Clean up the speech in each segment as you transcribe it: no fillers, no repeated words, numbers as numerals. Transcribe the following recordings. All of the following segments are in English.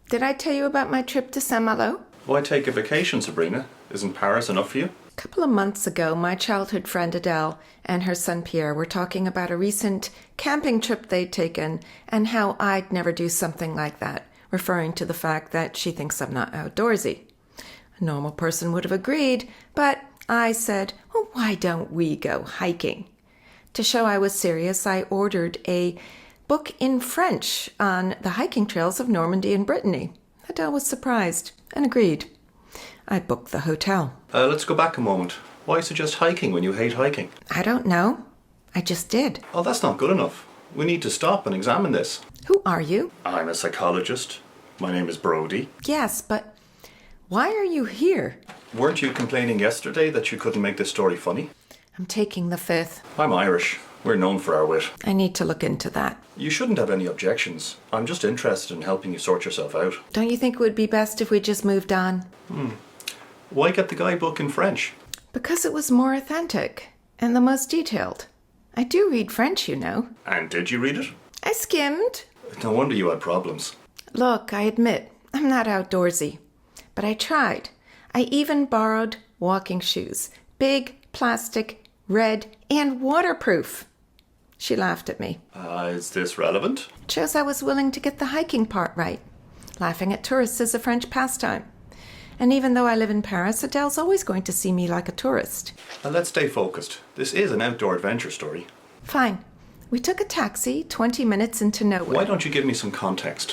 Did I tell you about my trip to Saint-Malo? Why take a vacation, Sabrina? Isn't Paris enough for you? A couple of months ago, my childhood friend Adele and her son Pierre were talking about a recent camping trip they'd taken and how I'd never do something like that, referring to the fact that she thinks I'm not outdoorsy. A normal person would have agreed, but I said, well, why don't we go hiking? To show I was serious, I ordered a book in French on the hiking trails of Normandy and Brittany. Adele was surprised and agreed. I booked the hotel. Let's go back a moment. Why suggest hiking when you hate hiking? I don't know. I just did. Oh, that's not good enough. We need to stop and examine this. Who are you? I'm a psychologist. My name is Brody. Yes, but why are you here? Weren't you complaining yesterday that you couldn't make this story funny? I'm taking the fifth. I'm Irish. We're known for our wit. I need to look into that. You shouldn't have any objections. I'm just interested in helping you sort yourself out. Don't you think it would be best if we just moved on? Why get the guidebook in French? Because it was more authentic and the most detailed. I do read French, you know. And did you read it? I skimmed. No wonder you had problems. Look, I admit, I'm not outdoorsy. But I tried. I even borrowed walking shoes. Big, plastic, red, and waterproof. She laughed at me. Is this relevant? It shows I was willing to get the hiking part right. Laughing at tourists is a French pastime. And even though I live in Paris, Adele's always going to see me like a tourist. Now let's stay focused. This is an outdoor adventure story. Fine. We took a taxi 20 minutes into nowhere. Why don't you give me some context?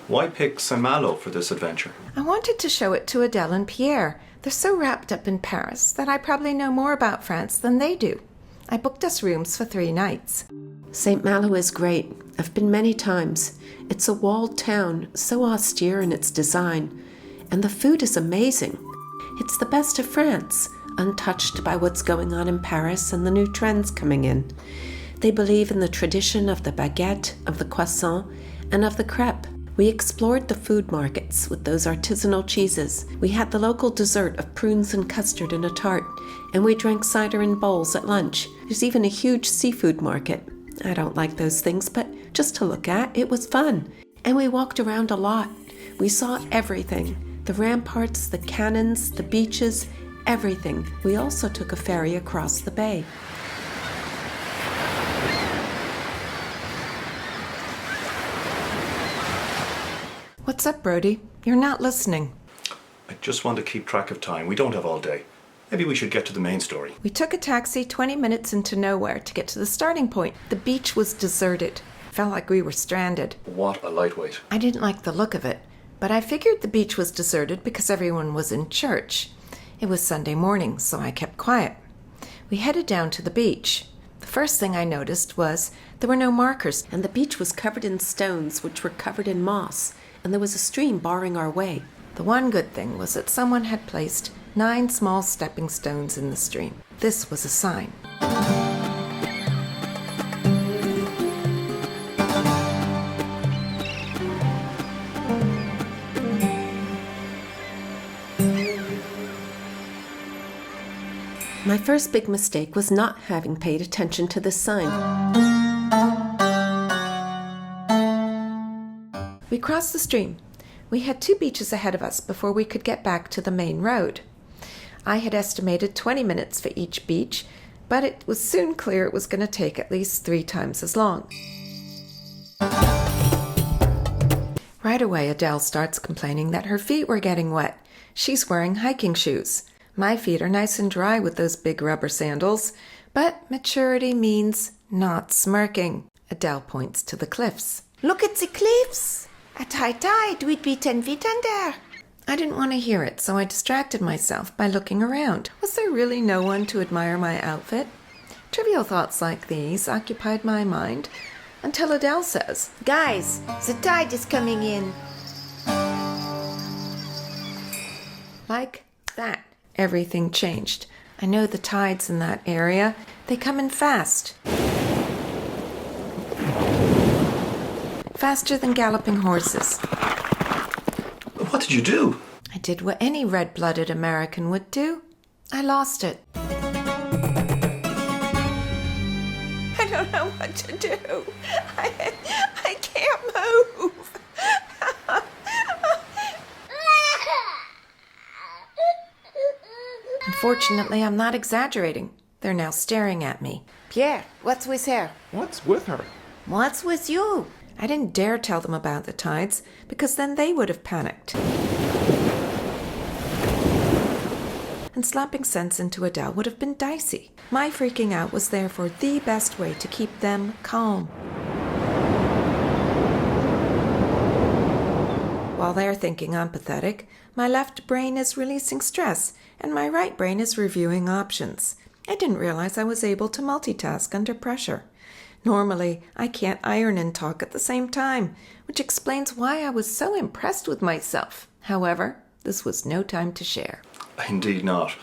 Why pick Saint-Malo for this adventure? I wanted to show it to Adele and Pierre. They're so wrapped up in Paris that I probably know more about France than they do. I booked us rooms for 3 nights. Saint-Malo is great. I've been many times. It's a walled town, so austere in its design. And the food is amazing. It's the best of France, untouched by what's going on in Paris and the new trends coming in. They believe in the tradition of the baguette, of the croissant, and of the crepe. We explored the food markets with those artisanal cheeses. We had the local dessert of prunes and custard in a tart, and we drank cider in bowls at lunch. There's even a huge seafood market. I don't like those things, but just to look at, it was fun. And we walked around a lot. We saw everything. The ramparts, the cannons, the beaches, everything. We also took a ferry across the bay. What's up, Brody? You're not listening. I just want to keep track of time. We don't have all day. Maybe we should get to the main story. We took a taxi 20 minutes into nowhere to get to the starting point. The beach was deserted. Felt like we were stranded. What a lightweight. I didn't like the look of it, but I figured the beach was deserted because everyone was in church. It was Sunday morning, so I kept quiet. We headed down to the beach. The first thing I noticed was there were no markers, And the beach was covered in stones, which were covered in moss, and there was a stream barring our way. The one good thing was that someone had placed 9 small stepping stones in the stream. This was a sign. My first big mistake was not having paid attention to this sign. We crossed the stream. We had 2 beaches ahead of us before we could get back to the main road. I had estimated 20 minutes for each beach, but it was soon clear it was going to take at least 3 times as long. Right away, Adele starts complaining that her feet were getting wet. She's wearing hiking shoes. My feet are nice and dry with those big rubber sandals, but maturity means not smirking. Adele points to the cliffs. Look at the cliffs! At high tide, we'd be 10 feet under. I didn't want to hear it, so I distracted myself by looking around. Was there really no one to admire my outfit? Trivial thoughts like these occupied my mind until Adele says, "Guys, the tide is coming in." Like that, everything changed. I know the tides in that area. They come in fast. Faster than galloping horses. What did you do? I did what any red-blooded American would do. I lost it. I don't know what to do. I can't move. Fortunately, I'm not exaggerating. They're now staring at me. Pierre, what's with her? What's with her? What's with you? I didn't dare tell them about the tides, because then they would have panicked. And slapping sense into Adele would have been dicey. My freaking out was therefore the best way to keep them calm. While they're thinking I'm pathetic, my left brain is releasing stress, and my right brain is reviewing options. I didn't realize I was able to multitask under pressure. Normally, I can't iron and talk at the same time, which explains why I was so impressed with myself. However, this was no time to share. Indeed not.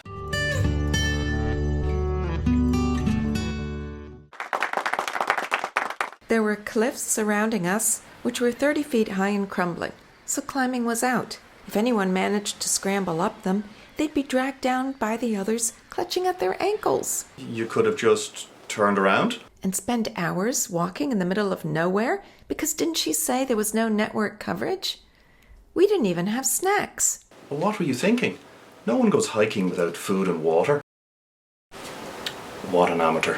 There were cliffs surrounding us, which were 30 feet high and crumbling, so climbing was out. If anyone managed to scramble up them, they'd be dragged down by the others, clutching at their ankles. You could have just turned around? And spend hours walking in the middle of nowhere, because didn't she say there was no network coverage? We didn't even have snacks. Well, what were you thinking? No one goes hiking without food and water. What an amateur.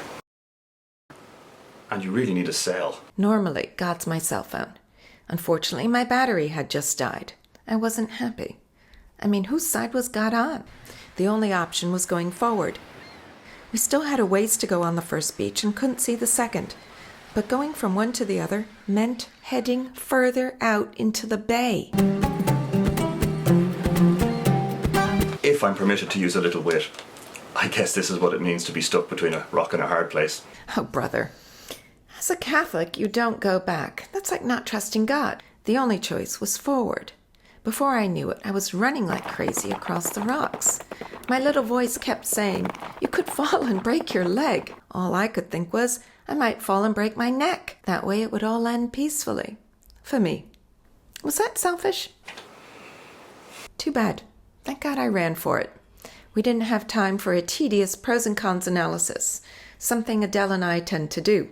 And you really need a cell. Normally, God's my cell phone. Unfortunately, my battery had just died. I wasn't happy. I mean, whose side was God on? The only option was going forward. We still had a ways to go on the first beach and couldn't see the second. But going from one to the other meant heading further out into the bay. If I'm permitted to use a little wit, I guess this is what it means to be stuck between a rock and a hard place. Oh, brother. As a Catholic, you don't go back. That's like not trusting God. The only choice was forward. Before I knew it, I was running like crazy across the rocks. My little voice kept saying, "You could fall and break your leg." All I could think was, I might fall and break my neck. That way it would all end peacefully. For me. Was that selfish? Too bad. Thank God I ran for it. We didn't have time for a tedious pros and cons analysis, something Adele and I tend to do.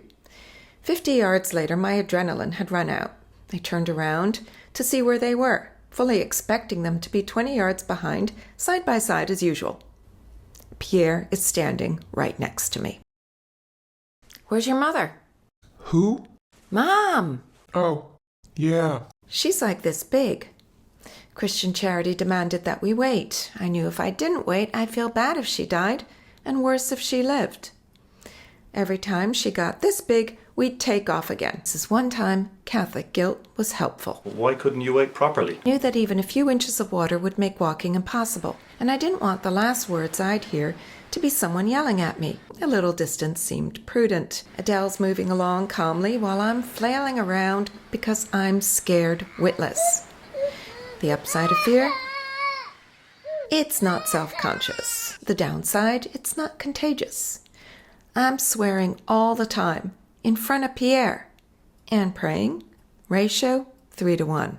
50 yards later, my adrenaline had run out. I turned around to see where they were, fully expecting them to be 20 yards behind, side by side as usual. Pierre is standing right next to me. "Where's your mother?" Who? "Mom!" Oh, yeah. "She's like this big." Christian Charity demanded that we wait. I knew if I didn't wait, I'd feel bad if she died, and worse if she lived. Every time she got this big, we'd take off again. This is one time Catholic guilt was helpful. Why couldn't you wait properly? I knew that even a few inches of water would make walking impossible, and I didn't want the last words I'd hear to be someone yelling at me. A little distance seemed prudent. Adele's moving along calmly while I'm flailing around because I'm scared witless. The upside of fear? It's not self-conscious. The downside? It's not contagious. I'm swearing all the time, in front of Pierre, and praying, ratio 3-to-1.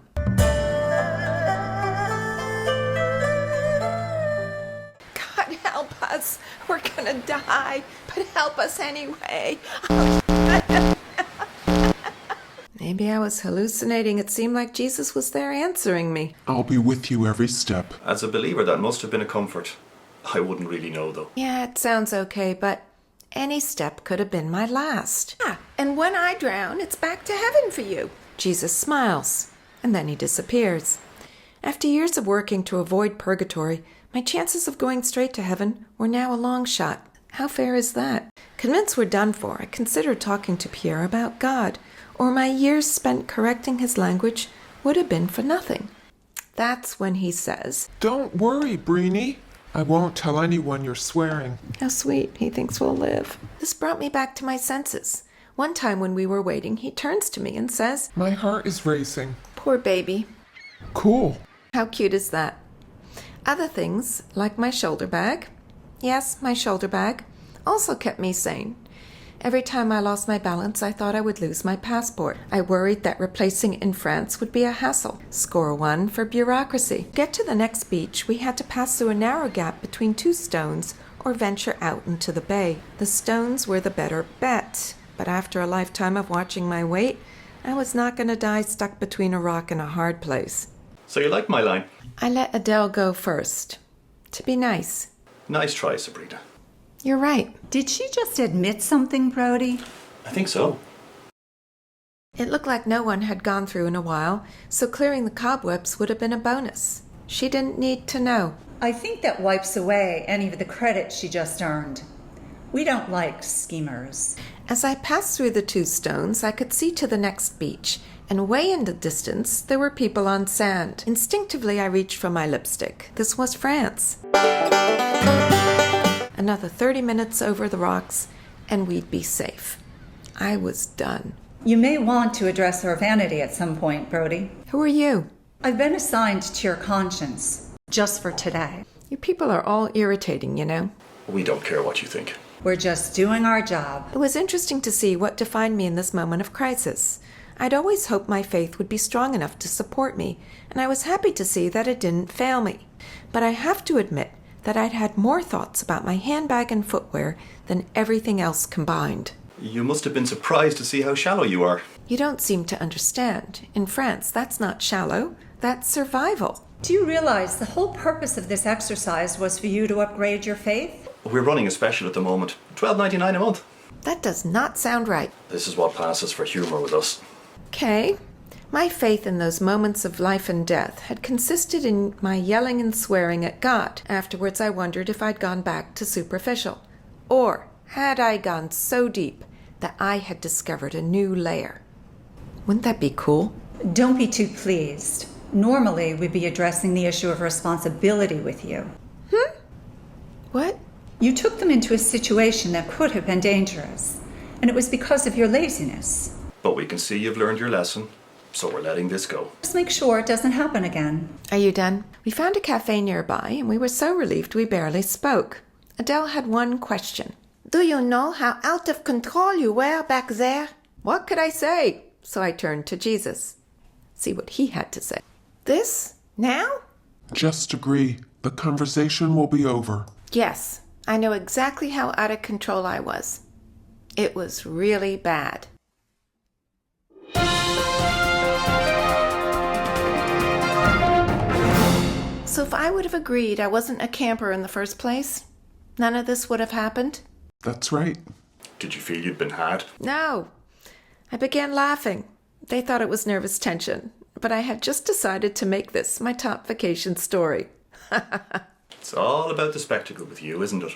God help us, we're gonna die, but help us anyway. Maybe I was hallucinating. It seemed like Jesus was there answering me. I'll be with you every step. As a believer, that must have been a comfort. I wouldn't really know, though. Yeah, it sounds okay, but any step could have been my last. And when I drown, it's back to heaven for you. Jesus smiles, and then he disappears. After years of working to avoid purgatory, my chances of going straight to heaven were now a long shot. How fair is that? Convinced we're done for, I considered talking to Pierre about God, or my years spent correcting his language would have been for nothing. That's when he says, Don't worry, Brittany. I won't tell anyone you're swearing. how sweet, he thinks we'll live. This brought me back to my senses. One time when we were waiting, he turns to me and says, My heart is racing. "Poor baby." Cool. How cute is that? Other things, like my shoulder bag, yes, my shoulder bag, also kept me sane. Every time I lost my balance, I thought I would lose my passport. I worried that replacing it in France would be a hassle. Score 1 for bureaucracy. To get to the next beach, we had to pass through a narrow gap between two stones or venture out into the bay. The stones were the better bet, but after a lifetime of watching my weight, I was not going to die stuck between a rock and a hard place. So you like my line? I let Adele go first. To be nice. Nice try, Sabrina. You're right. Did she just admit something, Brody? I think so. It looked like no one had gone through in a while, so clearing the cobwebs would have been a bonus. She didn't need to know. I think that wipes away any of the credit she just earned. We don't like schemers. As I passed through the two stones, I could see to the next beach, and way in the distance there were people on sand. Instinctively, I reached for my lipstick. This was France. Another 30 minutes over the rocks, and we'd be safe. I was done. You may want to address her vanity at some point, Brody. Who are you? I've been assigned to your conscience, just for today. You people are all irritating, you know. We don't care what you think. We're just doing our job. It was interesting to see what defined me in this moment of crisis. I'd always hoped my faith would be strong enough to support me, and I was happy to see that it didn't fail me. But I have to admit that I'd had more thoughts about my handbag and footwear than everything else combined. You must have been surprised to see how shallow you are. You don't seem to understand. In France, that's not shallow. That's survival. Do you realize the whole purpose of this exercise was for you to upgrade your faith? We're running a special at the moment. $12.99 a month. That does not sound right. This is what passes for humour with us. Okay. My faith in those moments of life and death had consisted in my yelling and swearing at God. Afterwards, I wondered if I'd gone back to superficial. Or had I gone so deep that I had discovered a new layer. Wouldn't that be cool? Don't be too pleased. Normally, we'd be addressing the issue of responsibility with you. What? You took them into a situation that could have been dangerous, and it was because of your laziness. But we can see you've learned your lesson, so we're letting this go. Just make sure it doesn't happen again. Are you done? We found a cafe nearby, and we were so relieved we barely spoke. Adele had one question. Do you know how out of control you were back there? What could I say? So I turned to Jesus. See what he had to say. This? Now? Just agree. The conversation will be over. Yes, I know exactly how out of control I was. It was really bad. So if I would have agreed I wasn't a camper in the first place, none of this would have happened? That's right. Did you feel you'd been had? No. I began laughing. They thought it was nervous tension, but I had just decided to make this my top vacation story. It's all about the spectacle with you, isn't it?